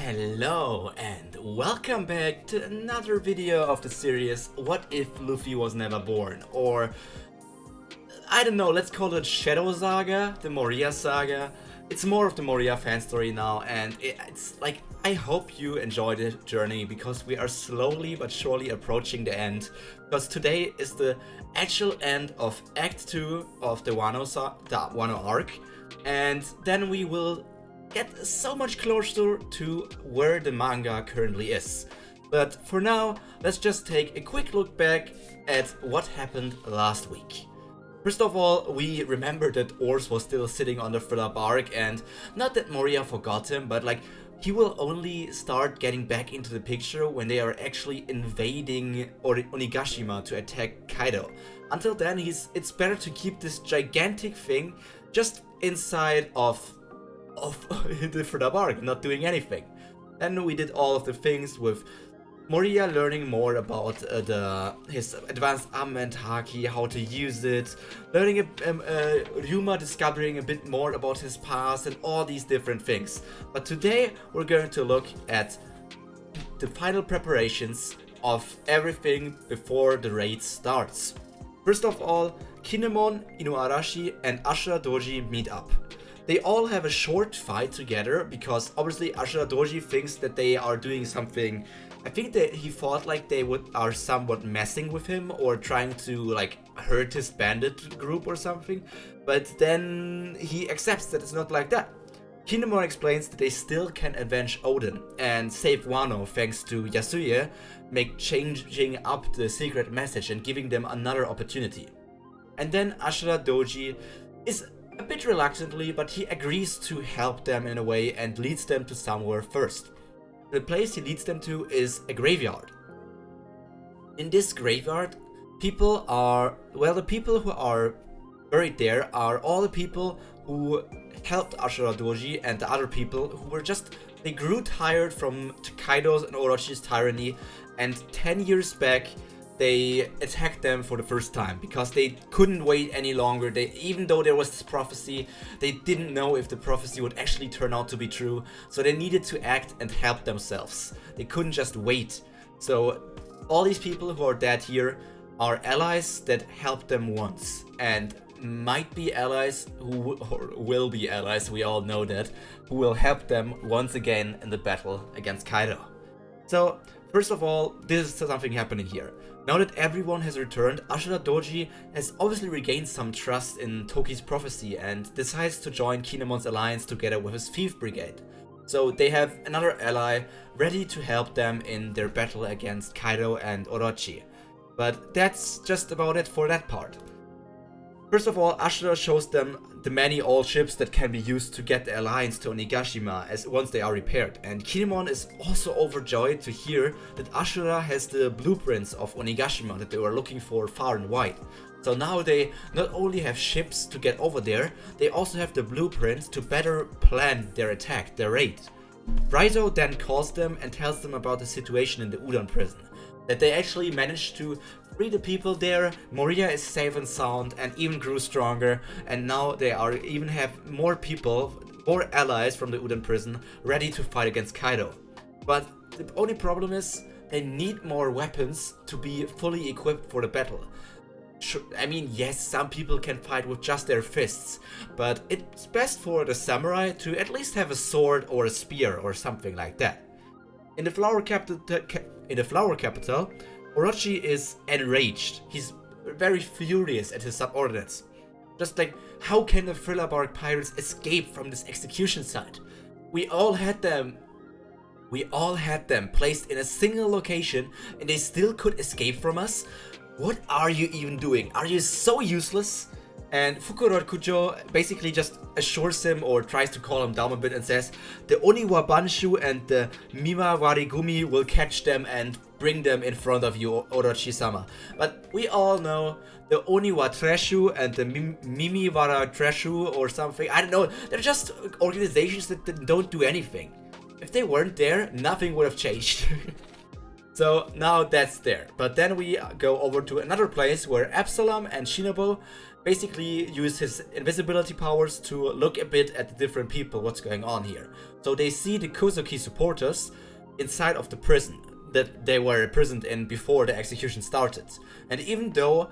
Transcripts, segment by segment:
Hello and welcome back to another video of the series What If Luffy Was Never Born? Or I don't know, let's call it Shadow Saga, the Moria Saga. It's more of the Moria fan story now, and it's like, I hope you enjoy the journey because we are slowly but surely approaching the end. Because today is the actual end of Act 2 of the Wano arc, and then we will get so much closer to where the manga currently is. But for now, let's just take a quick look back at what happened last week. First of all, we remember that Ors was still sitting on the filler bark, and not that Moria forgot him, but like, he will only start getting back into the picture when they are actually invading Onigashima to attack Kaido. Until then, it's better to keep this gigantic thing just inside of the filler bark, not doing anything. Then we did all of the things with Moria learning more about his advanced armament haki, how to use it, learning Ryuma discovering a bit more about his past and all these different things. But today we're going to look at the final preparations of everything before the raid starts. First of all, Kinemon, Inuarashi and Ashura Doji meet up. They all have a short fight together because obviously Ashura Doji thinks that they are doing something. I think that he thought like they are somewhat messing with him or trying to like hurt his bandit group or something, but then he accepts that it's not like that. Kinemon explains that they still can avenge Odin and save Wano thanks to Yasuye changing up the secret message and giving them another opportunity. And then Ashura Doji is a bit reluctantly, but he agrees to help them in a way and leads them to somewhere first. The place he leads them to is a graveyard. In this graveyard, the people who are buried there are all the people who helped Ashura Doji and the other people who were they grew tired from Kaido's and Orochi's tyranny, and 10 years back they attacked them for the first time because they couldn't wait any longer. Even though there was this prophecy, they didn't know if the prophecy would actually turn out to be true, so they needed to act and help themselves. They couldn't just wait. So all these people who are dead here are allies that helped them once, and might be allies who will be allies, we all know that, who will help them once again in the battle against Kaido. So first of all, this is something happening here. Now that everyone has returned, Ashura Doji has obviously regained some trust in Toki's prophecy and decides to join Kinemon's alliance together with his 5th Brigade. So they have another ally ready to help them in their battle against Kaido and Orochi. But that's just about it for that part. First of all, Ashura shows them the many old ships that can be used to get the alliance to Onigashima once they are repaired, and Kinemon is also overjoyed to hear that Ashura has the blueprints of Onigashima that they were looking for far and wide. So now they not only have ships to get over there, they also have the blueprints to better plan their attack, their raid. Raito then calls them and tells them about the situation in the Udon prison, that they actually managed to free the people there. Moria is safe and sound and even grew stronger, and now they even have more people, more allies from the Udon prison ready to fight against Kaido. But the only problem is they need more weapons to be fully equipped for the battle. I mean, yes, some people can fight with just their fists, but it's best for the samurai to at least have a sword or a spear or something like that. In the flower capital, Orochi is enraged. He's very furious at his subordinates. Just like, how can the Strawhat Pirates escape from this execution site? We all had them placed in a single location and they still could escape from us? What are you even doing? Are you so useless? And Fukuro Kujo basically just assures him or tries to calm him down a bit and says the Oniwa Banshu and the Mima Warigumi will catch them and bring them in front of you, Orochi-sama. But we all know the Oniwa Treshu and the Mimiwara Treshu or something. I don't know. They're just organizations that don't do anything. If they weren't there, nothing would have changed. So now that's there. But then we go over to another place where Absalom and Shinobu basically used his invisibility powers to look a bit at the different people, what's going on here. So they see the Kozuki supporters inside of the prison that they were imprisoned in before the execution started. And even though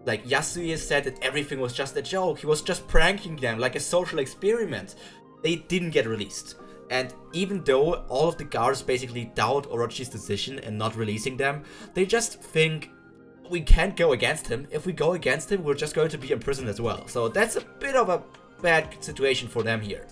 like Yasue said that everything was just a joke, he was just pranking them like a social experiment, they didn't get released. And even though all of the guards basically doubt Orochi's decision in not releasing them, they just think we can't go against him. If we go against him, we're just going to be imprisoned as well. So that's a bit of a bad situation for them here.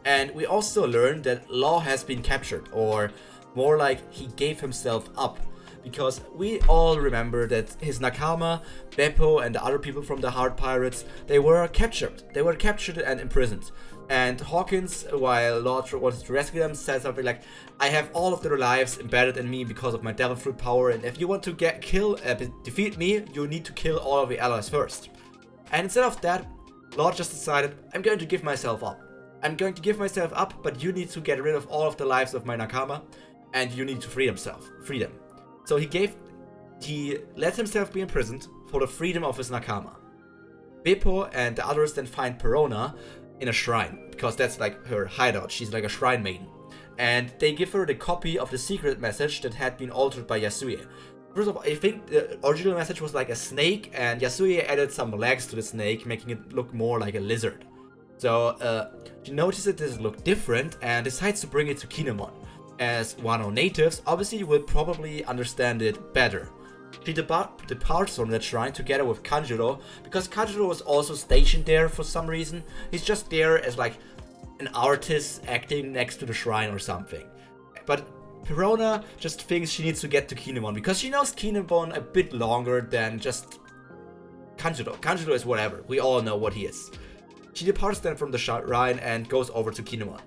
And we also learned that Law has been captured, or more like he gave himself up. Because we all remember that his Nakama, Beppo, and the other people from the Heart Pirates, they were captured. They were captured and imprisoned. And Hawkins, while Law wanted to rescue them, said something like, I have all of their lives embedded in me because of my Devil Fruit power, and if you want to defeat me, you need to kill all of the allies first. And instead of that, Law just decided, I'm going to give myself up. I'm going to give myself up, but you need to get rid of all of the lives of my Nakama, and you need to free them. So he let himself be imprisoned for the freedom of his Nakama. Beppo and the others then find Perona in a shrine, because that's like her hideout. She's like a shrine maiden. And they give her the copy of the secret message that had been altered by Yasue. First of all, I think the original message was like a snake, and Yasue added some legs to the snake, making it look more like a lizard. So she notices that this look different and decides to bring it to Kinemon. As Wano natives, obviously will probably understand it better. She departs from that shrine together with Kanjuro, because Kanjuro was also stationed there for some reason. He's just there as like an artist acting next to the shrine or something. But Perona just thinks she needs to get to Kinemon, because she knows Kinemon a bit longer than just Kanjuro. Kanjuro is whatever, we all know what he is. She departs then from the shrine and goes over to Kinemon.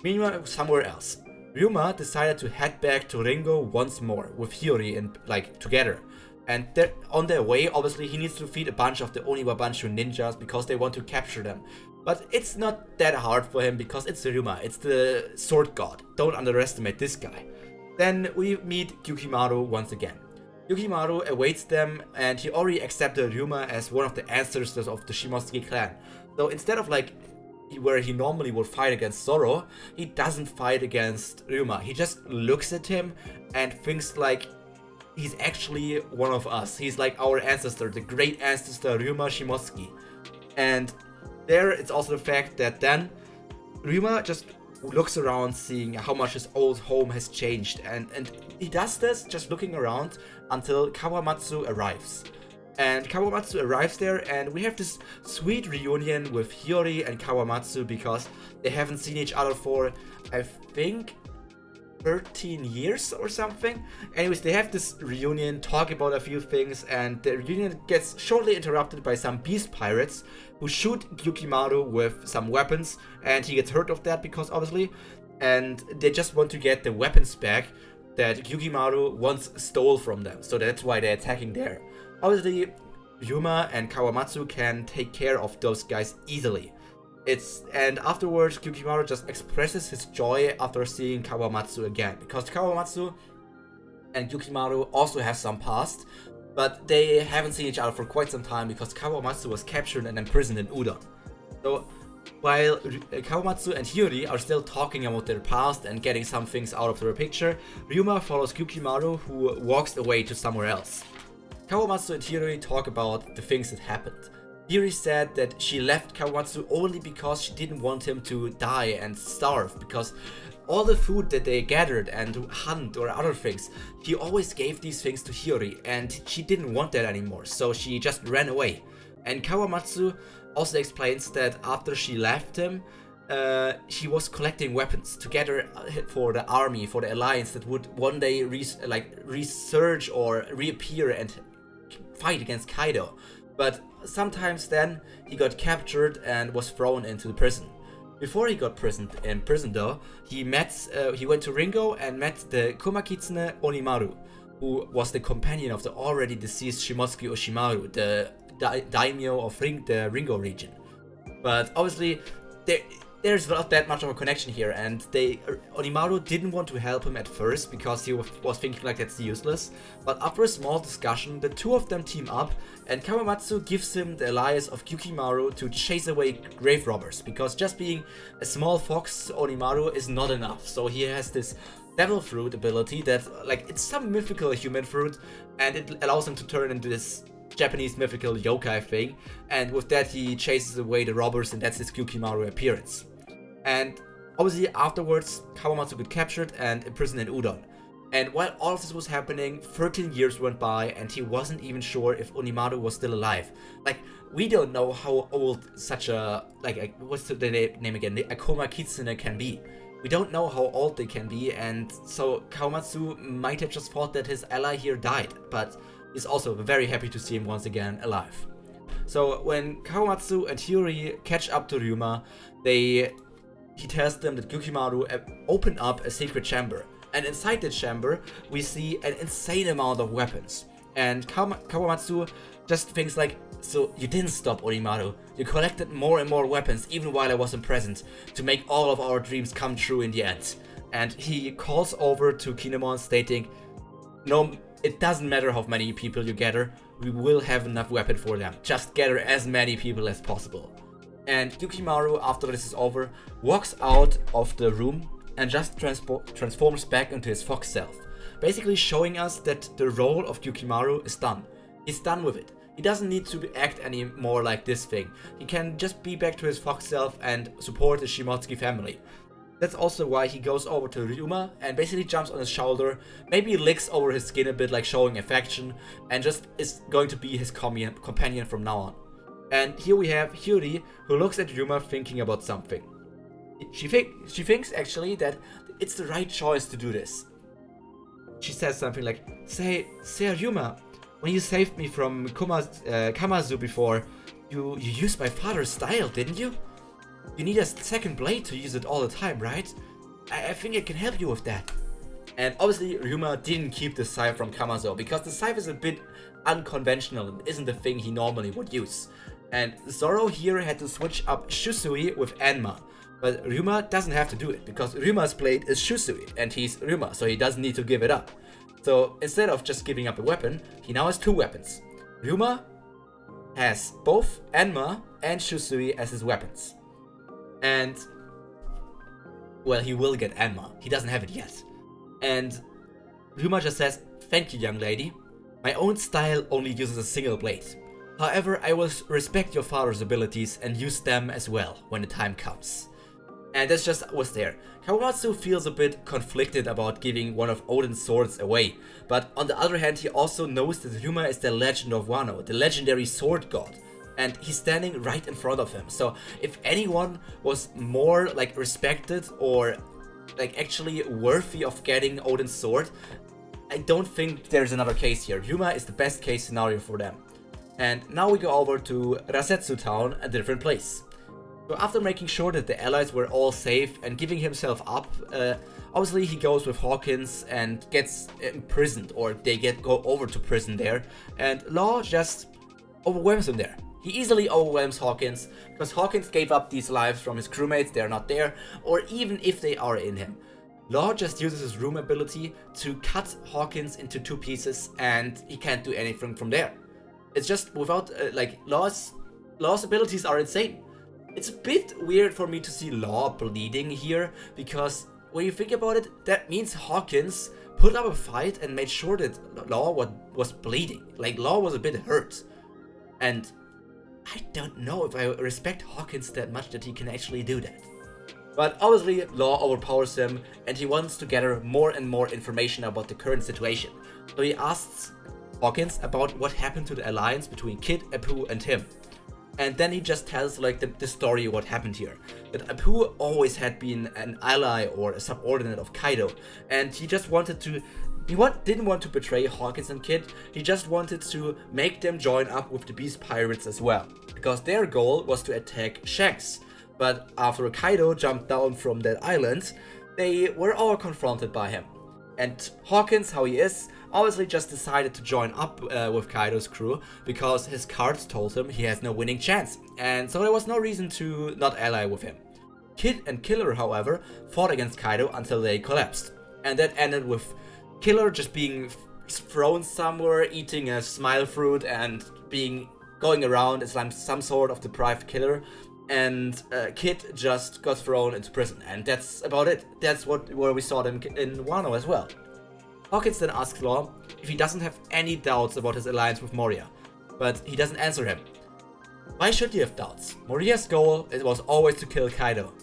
Meanwhile, somewhere else, Ryuma decided to head back to Ringo once more with Hiyori and like together. And on their way, obviously, he needs to defeat a bunch of the Oniwabanshu ninjas because they want to capture them. But it's not that hard for him because it's Ryuma, it's the sword god. Don't underestimate this guy. Then we meet Yukimaru once again. Yukimaru awaits them, and he already accepted Ryuma as one of the ancestors of the Shimotsuki clan. So instead of like where he normally would fight against Zoro, he doesn't fight against Ryuma. He just looks at him and thinks like he's actually one of us. He's like our ancestor, the great ancestor Ryuma Shimotsuki. And there it's also the fact that then Ryuma just looks around seeing how much his old home has changed. And he does this just looking around until Kawamatsu arrives. And Kawamatsu arrives there, and we have this sweet reunion with Hiyori and Kawamatsu because they haven't seen each other for, I think, 13 years or something. Anyways, they have this reunion, talk about a few things, and the reunion gets shortly interrupted by some beast pirates who shoot Yukimaru with some weapons, and he gets hurt of that because obviously, and they just want to get the weapons back that Yukimaru once stole from them, so that's why they're attacking there. Obviously, Ryuma and Kawamatsu can take care of those guys easily. And afterwards, Yukimaru just expresses his joy after seeing Kawamatsu again, because Kawamatsu and Yukimaru also have some past, but they haven't seen each other for quite some time because Kawamatsu was captured and imprisoned in Udon. So while Kawamatsu and Hiyori are still talking about their past and getting some things out of their picture, Ryuma follows Yukimaru, who walks away to somewhere else. Kawamatsu and Hiyori talk about the things that happened. Hiyori said that she left Kawamatsu only because she didn't want him to die and starve, because all the food that they gathered and hunt or other things, he always gave these things to Hiyori, and she didn't want that anymore, so she just ran away. And Kawamatsu also explains that after she left him, she was collecting weapons together for the army, for the alliance that would one day resurge or reappear and fight against Kaido. But sometimes then he got captured and was thrown into the prison. Before he got imprisoned though, he went to Ringo and met the Kumakitsune Onimaru, who was the companion of the already deceased Shimotsuki Oshimaru, the daimyo of the Ringo region. But obviously, there's not that much of a connection here, and Onimaru didn't want to help him at first because he was thinking like that's useless, but after a small discussion, the two of them team up, and Kawamatsu gives him the alias of Yukimaru to chase away grave robbers, because just being a small fox Onimaru is not enough. So he has this devil fruit ability that, like, it's some mythical human fruit, and it allows him to turn into this Japanese mythical yokai thing, and with that he chases away the robbers, and that's his Yukimaru appearance. And obviously afterwards Kawamatsu got captured and imprisoned in Udon. And while all of this was happening, 13 years went by and he wasn't even sure if Onimaru was still alive. Like, we don't know how old such a, like, what's the name again, the Akuma Kitsune can be. We don't know how old they can be, and so Kawamatsu might have just thought that his ally here died, but he's also very happy to see him once again alive. So when Kawamatsu and Hiyori catch up to Ryuma, he tells them that Yukimaru opened up a secret chamber, and inside the chamber we see an insane amount of weapons. And Kawamatsu just thinks like, so you didn't stop Onimaru, you collected more and more weapons even while I wasn't present to make all of our dreams come true in the end. And he calls over to Kinemon stating, no, it doesn't matter how many people you gather, we will have enough weapon for them, just gather as many people as possible. And Yukimaru, after this is over, walks out of the room and just transforms back into his fox self, basically showing us that the role of Yukimaru is done. He's done with it. He doesn't need to act anymore like this thing. He can just be back to his fox self and support the Shimotsuki family. That's also why he goes over to Ryuma and basically jumps on his shoulder, maybe licks over his skin a bit like showing affection, and just is going to be his companion from now on. And here we have Hiyori, who looks at Ryuma thinking about something. She thinks actually that it's the right choice to do this. She says something like, Say Ryuma, when you saved me from Kamazu before, you used my father's style, didn't you? You need a second blade to use it all the time, right? I think I can help you with that. And obviously Ryuma didn't keep the scythe from Kamazo, because the scythe is a bit unconventional and isn't the thing he normally would use. And Zoro here had to switch up Shusui with Enma, but Ryuma doesn't have to do it, because Ryuma's blade is Shusui and he's Ryuma, so he doesn't need to give it up. So instead of just giving up a weapon, he now has two weapons. Ryuma has both Enma and Shusui as his weapons. And, well, he will get Enma, he doesn't have it yet. And Ryuma just says, thank you, young lady. My own style only uses a single blade. However, I will respect your father's abilities and use them as well when the time comes. And that's just what's there. Kawamatsu feels a bit conflicted about giving one of Odin's swords away, but on the other hand he also knows that Ryuma is the legend of Wano, the legendary sword god, and he's standing right in front of him. So if anyone was more like respected or like actually worthy of getting Odin's sword, I don't think there's another case here. Ryuma is the best case scenario for them. And now we go over to Rasetsu town, a different place. So after making sure that the allies were all safe and giving himself up, obviously he goes with Hawkins and gets imprisoned, or they go over to prison there, and Law just overwhelms him there. He easily overwhelms Hawkins, because Hawkins gave up these lives from his crewmates, they're not there, or even if they are in him. Law just uses his room ability to cut Hawkins into two pieces, and he can't do anything from there. It's just without, Law's abilities are insane. It's a bit weird for me to see Law bleeding here, because when you think about it, that means Hawkins put up a fight and made sure that Law was bleeding. Like, Law was a bit hurt. And I don't know if I respect Hawkins that much that he can actually do that. But obviously, Law overpowers him, and he wants to gather more and more information about the current situation. So he asks Hawkins about what happened to the alliance between Kid, Apu, and him. And then he just tells like the story of what happened here. That Apu always had been an ally or a subordinate of Kaido, and he just wanted to... didn't want to betray Hawkins and Kid, he just wanted to make them join up with the Beast Pirates as well, because their goal was to attack Shanks. But after Kaido jumped down from that island, they were all confronted by him. And Hawkins, how he is, obviously just decided to join up with Kaido's crew, because his cards told him he has no winning chance, and so there was no reason to not ally with him. Kid and Killer, however, fought against Kaido until they collapsed. And that ended with Killer just being thrown somewhere, eating a smile fruit and going around as some sort of deprived killer. And Kid just got thrown into prison. And that's about it. That's where we saw them in Wano as well. Hawkins then asks Law if he doesn't have any doubts about his alliance with Moria, but he doesn't answer him. Why should he have doubts? Moria's goal was always to kill Kaido.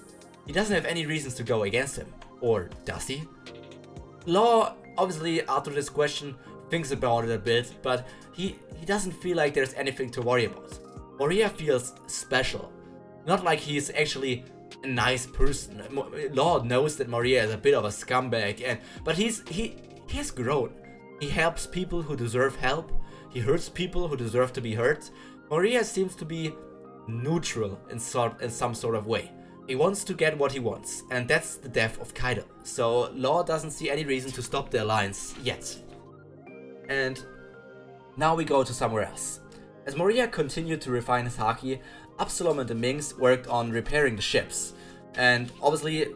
He doesn't have any reasons to go against him. Or does he? Law, obviously, after this question, thinks about it a bit, but he doesn't feel like there's anything to worry about. Moria feels special. Not like he's actually a nice person. Law knows that Moria is a bit of a scumbag, but he has grown. He helps people who deserve help. He hurts people who deserve to be hurt. Moria seems to be neutral in some sort of way. He wants to get what he wants, and that's the death of Kaido. So Law doesn't see any reason to stop the alliance yet. And now we go to somewhere else. As Moria continued to refine his haki, Absalom and the Minx worked on repairing the ships. And obviously,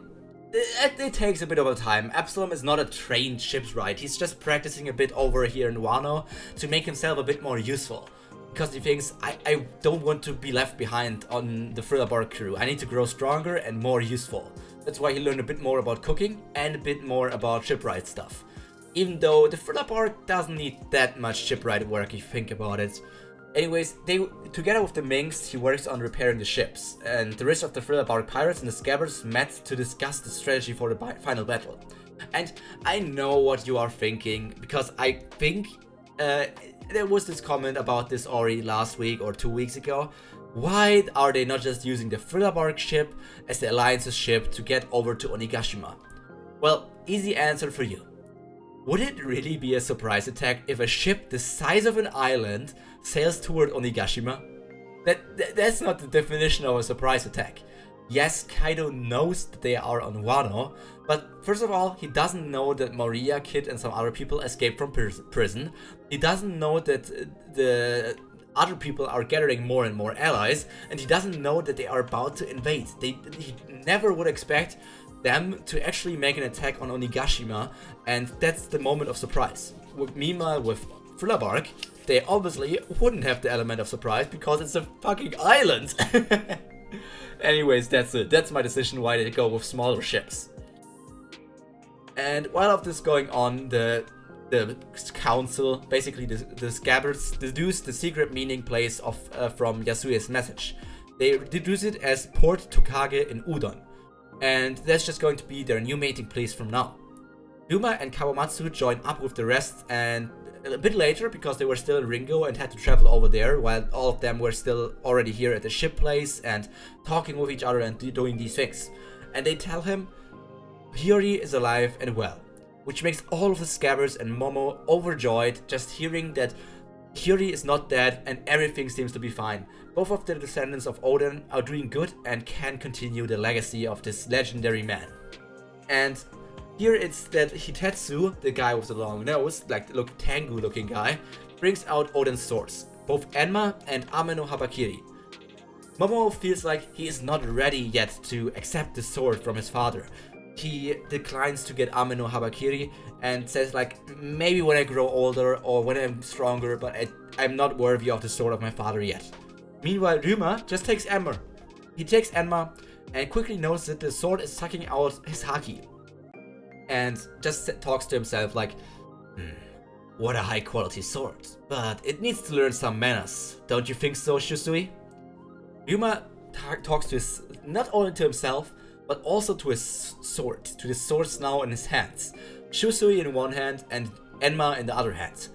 it takes a bit of a time. Absalom is not a trained shipwright. He's just practicing a bit over here in Wano to make himself a bit more useful. Because he thinks, I don't want to be left behind on the Thriller Bark crew. I need to grow stronger and more useful. That's why he learned a bit more about cooking and a bit more about shipwright stuff. Even though the Thriller Bark doesn't need that much shipwright work if you think about it. Anyways, together with the Minx, he works on repairing the ships, and the rest of the Thriller Bark Pirates and the Scabbards met to discuss the strategy for the final battle. And I know what you are thinking, because I think there was this comment about this already last week or 2 weeks ago. Why are they not just using the Thriller Bark ship as the Alliance's ship to get over to Onigashima? Well, easy answer for you. Would it really be a surprise attack if a ship the size of an island sails toward Onigashima? That's not the definition of a surprise attack. Yes, Kaido knows that they are on Wano, but first of all, he doesn't know that Moria, Kid and some other people escaped from prison. He doesn't know that the other people are gathering more and more allies, and he doesn't know that they are about to invade. He never would expect them to actually make an attack on Onigashima, and that's the moment of surprise. Meanwhile, with Thriller Bark, they obviously wouldn't have the element of surprise because it's a fucking island. Anyways, that's it. That's my decision why they go with smaller ships. And while all of this going on, the council, basically the Scabbards, deduce the secret meaning place from Yasue's message. They deduce it as Port Tokage in Udon. And that's just going to be their new mating place from now. Yuma and Kawamatsu join up with the rest, and a bit later, because they were still in Ringo and had to travel over there, while all of them were still already here at the ship place and talking with each other and doing these things. And they tell him Hiyori is alive and well, which makes all of the Scabbards and Momo overjoyed just hearing that Hiyori is not dead and everything seems to be fine. Both of the descendants of Odin are doing good and can continue the legacy of this legendary man. And here it's that Hitetsu, the guy with the long nose, like the Tengu looking guy, brings out Odin's swords, both Enma and Ame no Habakiri. Momo feels like he is not ready yet to accept the sword from his father. He declines to get Ame no Habakiri and says like, maybe when I grow older or when I'm stronger, but I'm not worthy of the sword of my father yet. Meanwhile, Ryuma just takes Enma. He takes Enma and quickly knows that the sword is sucking out his haki. And just talks to himself like, what a high quality sword, but it needs to learn some manners. Don't you think so, Shusui? Ryuma talks to not only to himself, but also to his sword, to the swords now in his hands. Shusui in one hand and Enma in the other hand.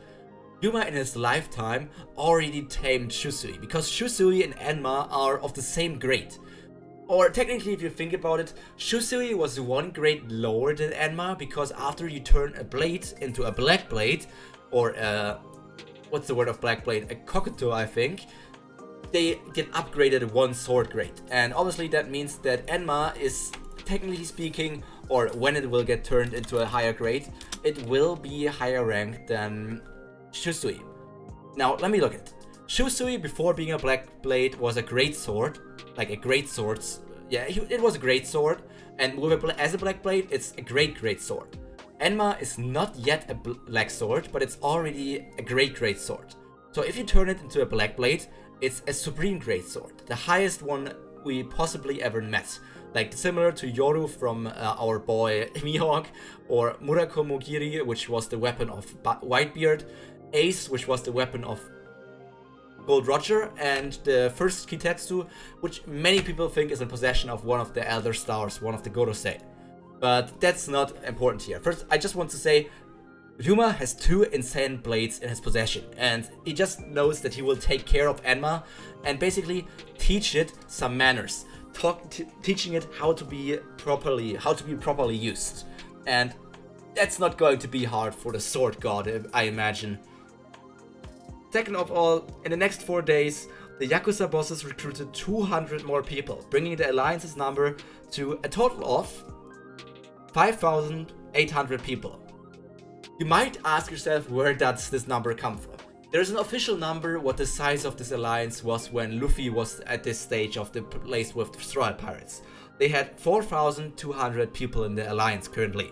Ryuma in his lifetime already tamed Shusui, because Shusui and Enma are of the same grade. Or technically, if you think about it, Shusui was one grade lower than Enma, because after you turn a blade into a black blade, or what's the word of black blade? A kokuto, I think, they get upgraded one sword grade. And obviously that means that Enma is, technically speaking, or when it will get turned into a higher grade, it will be higher ranked than Shusui. Now, let me look at it. Shusui, before being a black blade, was a great sword, like a great swords yeah, it was a great sword, and as a black blade, it's a great sword. Enma is not yet a black sword, but it's already a great sword. So if you turn it into a black blade, it's a supreme great sword, the highest one we possibly ever met. Like similar to Yoru from our boy Mihawk, or Murako Mogiri, which was the weapon of Whitebeard, Ace, which was the weapon of Gold Roger, and the first Kitetsu, which many people think is in possession of one of the Elder Stars, one of the Gorosei. But that's not important here. First, I just want to say, Ryuma has 2 insane blades in his possession, and he just knows that he will take care of Enma and basically teach it some manners, teaching it how to be properly used. And that's not going to be hard for the sword god, I imagine. Second of all, in the next 4 days, the Yakuza bosses recruited 200 more people, bringing the alliance's number to a total of 5,800 people. You might ask yourself, where does this number come from? There is an official number what the size of this alliance was when Luffy was at this stage of the place with the Strawhat Pirates. They had 4,200 people in the alliance currently.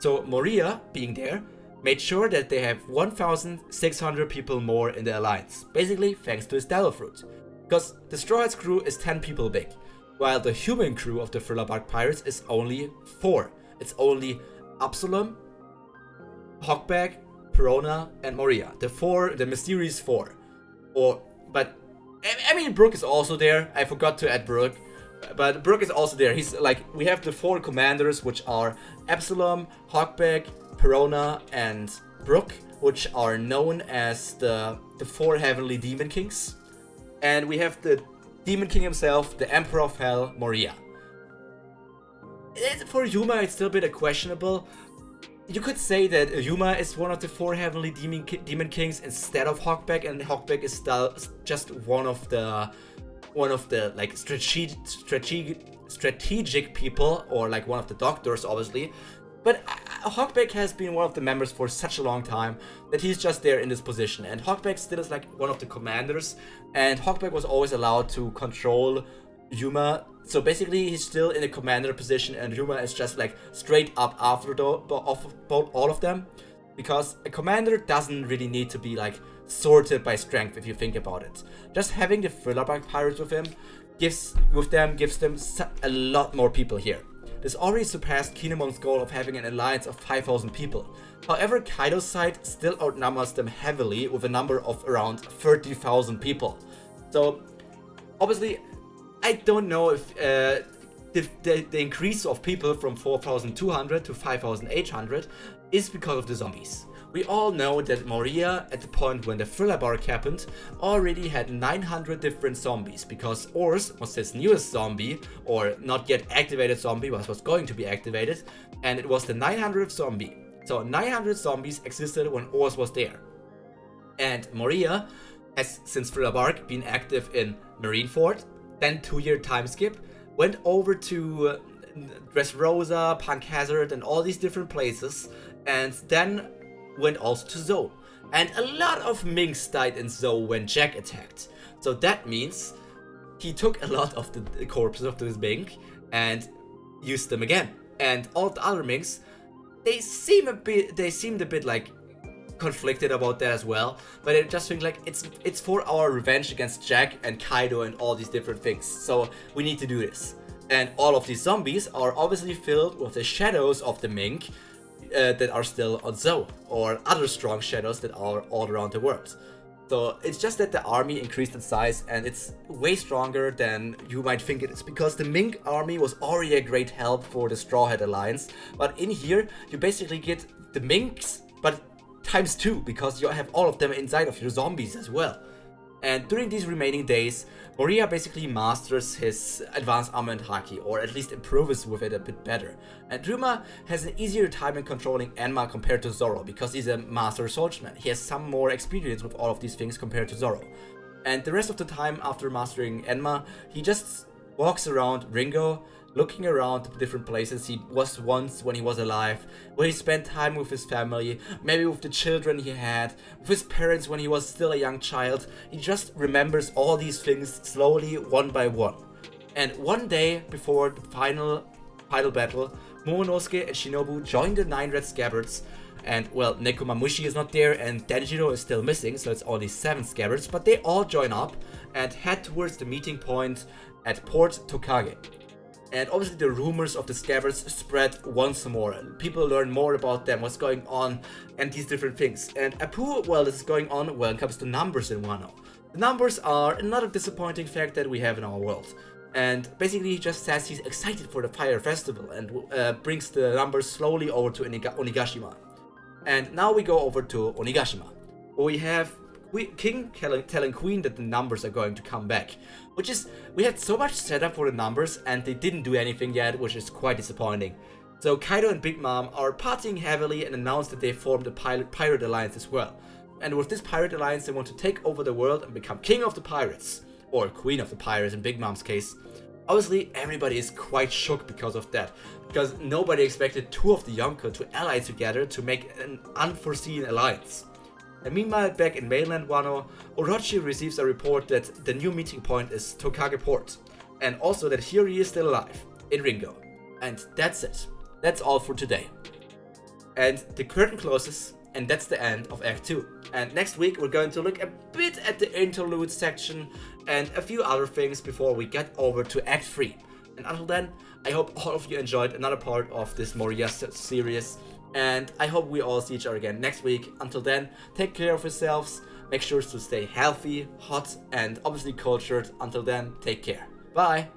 So Moria, being there, made sure that they have 1,600 people more in the alliance, basically thanks to his Devil Fruit. Because the Straw Hats crew is 10 people big, while the human crew of the Thriller Pirates is only 4. It's only Absalom, Hawkback, Perona, and Moria. The mysterious 4. But I mean, Brook is also there. I forgot to add Brook. But Brook is also there. He's like, we have the 4 commanders, which are Absalom, Hawkback, Perona, and Brook, which are known as the 4 Heavenly Demon Kings. And we have the Demon King himself, the Emperor of Hell, Moria. For Yuma, it's still a bit questionable. You could say that Yuma is one of the 4 Heavenly Demon Kings instead of Hawkback, and Hawkback is still just one of the like strategic people, or like one of the doctors, obviously. But Hawkback has been one of the members for such a long time that he's just there in this position, and Hawkback still is like one of the commanders, and Hawkback was always allowed to control Yuma. So basically he's still in a commander position, and Yuma is just like straight up after all of them, because a commander doesn't really need to be like sorted by strength if you think about it. Just having the Thriller Pirates with him gives them a lot more people here. This already surpassed Kinemon's goal of having an alliance of 5,000 people. However, Kaido's side still outnumbers them heavily with a number of around 30,000 people. So obviously, I don't know if the increase of people from 4,200 to 5,800 is because of the zombies. We all know that Moria, at the point when the Thriller Bark happened, already had 900 different zombies, because Ors was his newest zombie, or not yet activated zombie, but was going to be activated, and it was the 900th zombie. So 900 zombies existed when Ors was there. And Moria has, since Thriller Bark, been active in Marineford, then 2-year time skip, went over to Dressrosa, Punk Hazard, and all these different places, and then went also to Zou. And a lot of minks died in Zou when Jack attacked. So that means he took a lot of the corpses of this mink and used them again. And all the other minks, they seemed a bit like conflicted about that as well, but I just think like it's for our revenge against Jack and Kaido and all these different things, so we need to do this. And all of these zombies are obviously filled with the shadows of the mink that are still on Zou, or other strong shadows that are all around the world. So it's just that the army increased in size, and it's way stronger than you might think it is, because the Mink army was already a great help for the Straw Hat Alliance, but in here you basically get the Minks, but times 2, because you have all of them inside of your zombies as well. And during these remaining days, Moria basically masters his advanced armament haki, or at least improves with it a bit better. And Ryuma has an easier time in controlling Enma compared to Zoro, because he's a master swordsman. He has some more experience with all of these things compared to Zoro. And the rest of the time after mastering Enma, he just walks around Ringo, looking around the different places he was once when he was alive, where he spent time with his family, maybe with the children he had, with his parents when he was still a young child. He just remembers all these things slowly, one by one. And one day before the final battle, Momonosuke and Shinobu join the 9 Red Scabbards. And well, Nekomamushi is not there and Denjiro is still missing, so it's only 7 Scabbards. But they all join up and head towards the meeting point at Port Tokage. And obviously the rumors of the Scabbards spread once more. People learn more about them, what's going on, and these different things. And Apu, well, this is going on when it comes to numbers in Wano. The numbers are another disappointing fact that we have in our world. And basically he just says he's excited for the Fire Festival and brings the numbers slowly over to Onigashima. And now we go over to Onigashima, where we have King telling Queen that the numbers are going to come back. Which is, we had so much setup for the numbers and they didn't do anything yet, which is quite disappointing. So Kaido and Big Mom are partying heavily and announce that they formed a pirate alliance as well. And with this pirate alliance they want to take over the world and become king of the pirates. Or queen of the pirates in Big Mom's case. Obviously everybody is quite shook because of that. Because nobody expected 2 of the Yonko to ally together to make an unforeseen alliance. And meanwhile, back in mainland Wano, Orochi receives a report that the new meeting point is Tokage Port, and also that Hiri is still alive, in Ringo. And that's it. That's all for today. And the curtain closes, and that's the end of Act 2. And next week we're going to look a bit at the interlude section and a few other things before we get over to Act 3. And until then, I hope all of you enjoyed another part of this Moria series. And I hope we all see each other again next week. Until then, take care of yourselves, make sure to stay healthy, hot, and obviously cultured. Until then, take care. Bye!